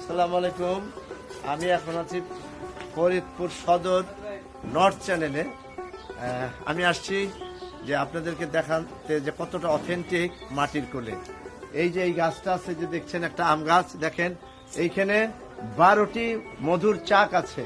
আসসালামু আলাইকুম। আমি এখন আছি ফরিদপুর সদর নর্থ চ্যানেলে। আমি আসছি যে আপনাদেরকে দেখাতে যে কতটা অথেন্টিক মাটির কোলে। এই যে এই গাছটা আছে যে দেখছেন, একটা আম গাছ, দেখেন এইখানে 12টি মধুর চাক আছে।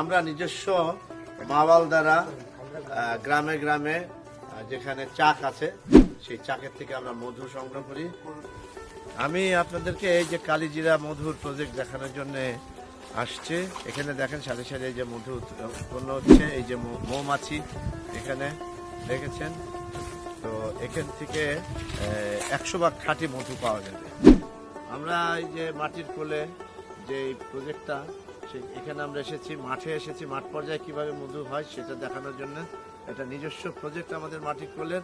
আমরা নিজস্ব মাওয়াল দ্বারা গ্রামে গ্রামে যেখানে চাক আছে সেই চাকের থেকে আমরা মধু সংগ্রহ করি। আমি আপনাদেরকে এই যে কালিজিরা মধুর প্রজেক্ট দেখানোর জন্য আসছে। এখানে দেখেন সারি সারি এই যে মধু উৎপন্ন হচ্ছে, এই যে মৌমাছি এখানে দেখেছেন। তো এখান থেকে 100 ভাগ খাঁটি মধু পাওয়া যাবে। আমরা এই যে মাটির কোলে যে প্রজেক্টটা, এখানে আমরা এসেছি, মাঠে এসেছি, মাঠ পর্যায়ে কিভাবে মধু হয় সেটা দেখানোর জন্য। এটা নিজস্ব প্রজেক্ট আমাদের মাটির কোলের।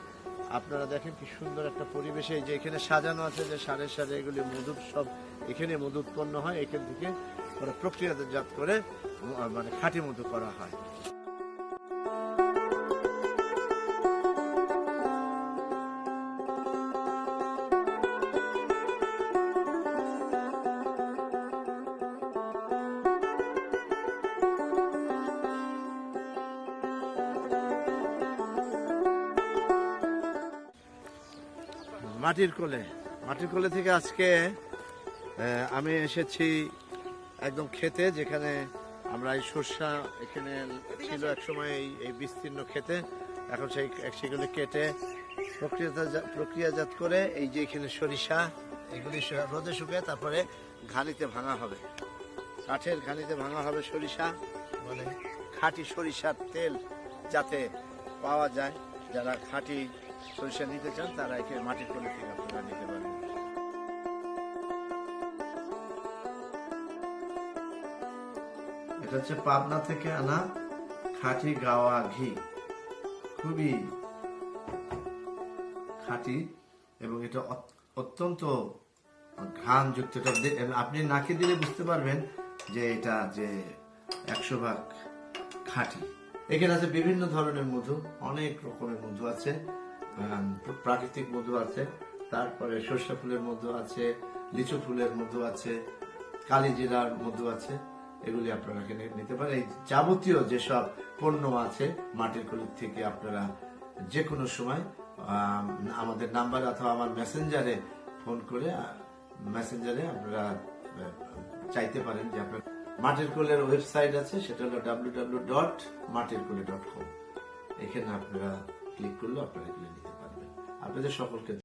আপনারা দেখেন কি সুন্দর একটা পরিবেশে এই যে এখানে সাজানো আছে যে সারে সারে এগুলি মধু, সব এখানে মধু উৎপন্ন হয়। এখান থেকে প্রক্রিয়াজাত করে মানে খাঁটি মধু করা হয়। মাটির কোলে থেকে আজকে আমি এসেছি একদম ক্ষেতে, যেখানে আমরা এই সরষা এখানে ছিল একসময় এই বিস্তীর্ণ ক্ষেতে। এখন সেগুলো কেটে প্রক্রিয়াজাত করে এই যে এখানে সরিষা, এগুলি রোদে শুকিয়ে তারপরে ঘানিতে ভাঙা হবে, কাঠের ঘানিতে ভাঙা হবে সরিষা, মানে খাঁটি সরিষার তেল যাতে পাওয়া যায়। যারা খাঁটি সরিষা নিতে চান তারা এখানে মাটির কোলে থেকে আপনারা নিতে পারেন। এটা হচ্ছে পাবনা থেকে আনা খাঁটি গাওয়া ঘি, খুবই খাঁটি এবং এটা অত্যন্ত ঘ্রাণযুক্ত। আপনি নাকে দিলে বুঝতে পারবেন যে এটা যে 100 ভাগ খাঁটি। এখানে আছে বিভিন্ন ধরনের মধু, অনেক রকমের মধু আছে। প্রাকৃতিক মধু আছে, তারপরে সরষে ফুলের মধু আছে, লিচু ফুলের মধু আছে, কালিজিরার মধু আছে। এগুলি আপনারা এখানে নিতে পারেন। এই যাবতীয় যেসব পণ্য আছে মাটির কোলের থেকে আপনারা যে কোনো সময় আমাদের নাম্বার অথবা আমার মেসেঞ্জারে ফোন করে মেসেঞ্জারে আপনারা চাইতে পারেন যে আপনার মাটির কোলের ওয়েবসাইট আছে, সেটা হলো www.matirkole.com। এখানে আপনারা ক্লিক করলে আপনারা এগুলো নিতে পারবেন। আপনাদের সকলকে